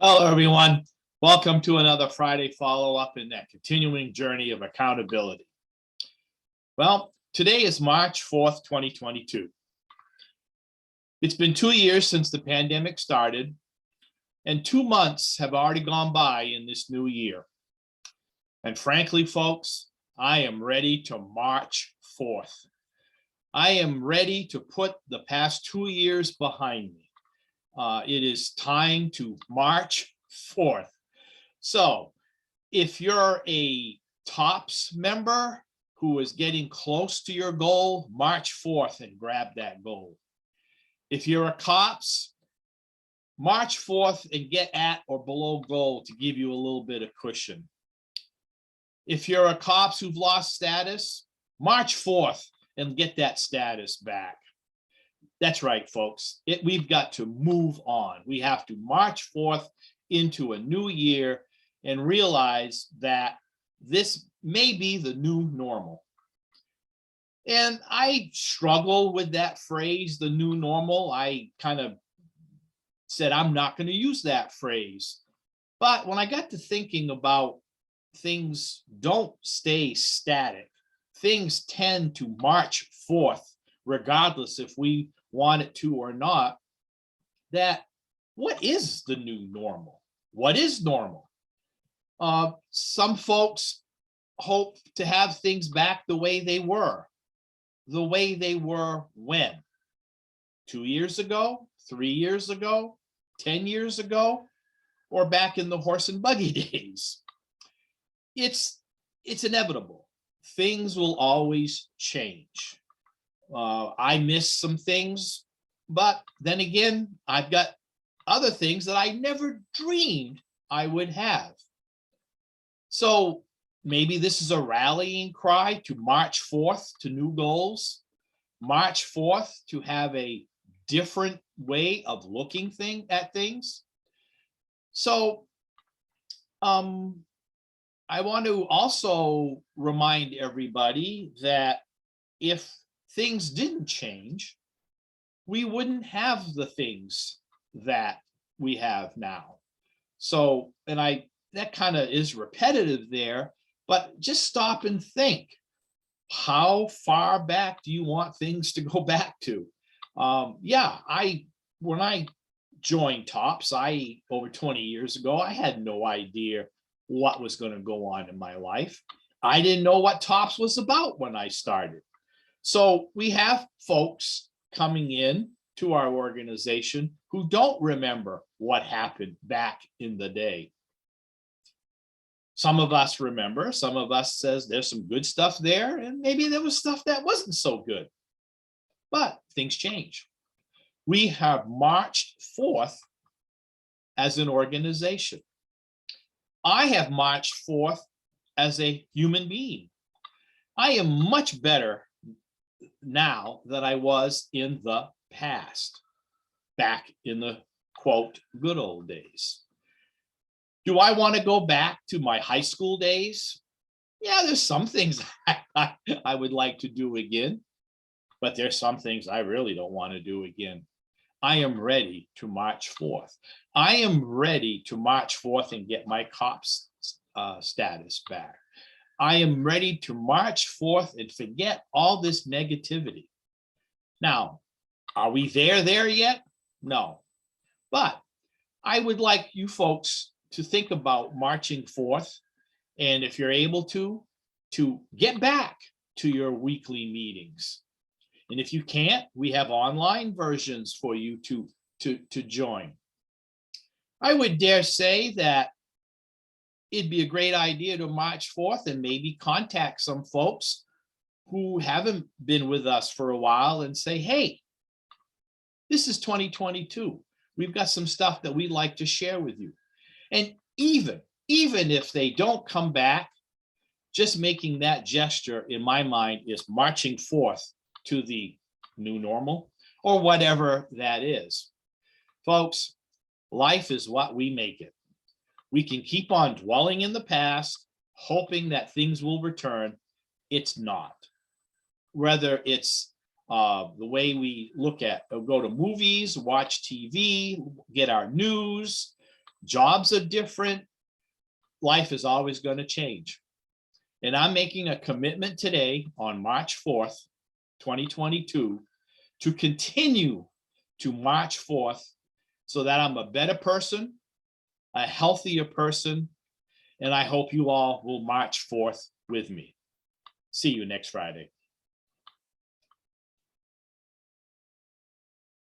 Hello, everyone. Welcome to another Friday follow-up in that continuing journey of accountability. Well, today is March 4th, 2022. It's been 2 years since the pandemic started, and 2 months have already gone by in this new year. And frankly, folks, I am ready to march forth. I am ready to put the past 2 years behind me. It is time to march forth. So if you're a TOPS member who is getting close to your goal, march forth and grab that goal. If you're a COPS, march forth and get at or below goal to give you a little bit of cushion. If you're a COPS who've lost status, march forth and get that status back. That's right, folks. We've got to move on. We have to march forth into a new year and realize that this may be the new normal. And I struggle with that phrase, the new normal. I kind of said, I'm not going to use that phrase. But when I got to thinking about things don't stay static, things tend to march forth, regardless if we want it to or not, that what is the new normal? What is normal? Some folks hope to have things back the way they were. The way they were when? 2 years ago, 3 years ago, 10 years ago, or back in the horse and buggy days. It's inevitable. Things will always change. I miss some things, but then again, I've got other things that I never dreamed I would have. So maybe this is a rallying cry to march forth to new goals, march forth to have a different way of looking at things. So I want to also remind everybody that if things didn't change, we wouldn't have the things that we have now. So, and that kind of is repetitive there, but just stop and think. How far back do you want things to go back to? When I joined TOPS, over 20 years ago, I had no idea what was going to go on in my life. I didn't know what TOPS was about when I started. So we have folks coming in to our organization who don't remember what happened back in the day. Some of us remember, some of us says there's some good stuff there, and maybe there was stuff that wasn't so good. But things change. We have marched forth as an organization. I have marched forth as a human being. I am much better now than I was in the past, back in the quote, good old days. Do I want to go back to my high school days? Yeah, there's some things I would like to do again, but there's some things I really don't want to do again. I am ready to march forth. I am ready to march forth and get my COPS status back. I am ready to march forth and forget all this negativity. Now, are we there yet? No. But I would like you folks to think about marching forth, and if you're able to get back to your weekly meetings. And if you can't, we have online versions for you to join. I would dare say that it'd be a great idea to march forth and maybe contact some folks who haven't been with us for a while and say, hey, this is 2022. We've got some stuff that we'd like to share with you. And even if they don't come back, just making that gesture in my mind is marching forth to the new normal or whatever that is. Folks, life is what we make it. We can keep on dwelling in the past, hoping that things will return. It's not. Whether it's the way we look at, go to movies, watch TV, get our news, Jobs are different. Life is always going to change. And I'm making a commitment today on March 4th, 2022, to continue to march forth so that I'm a better person, a healthier person, and I hope you all will march forth with me. See you next Friday.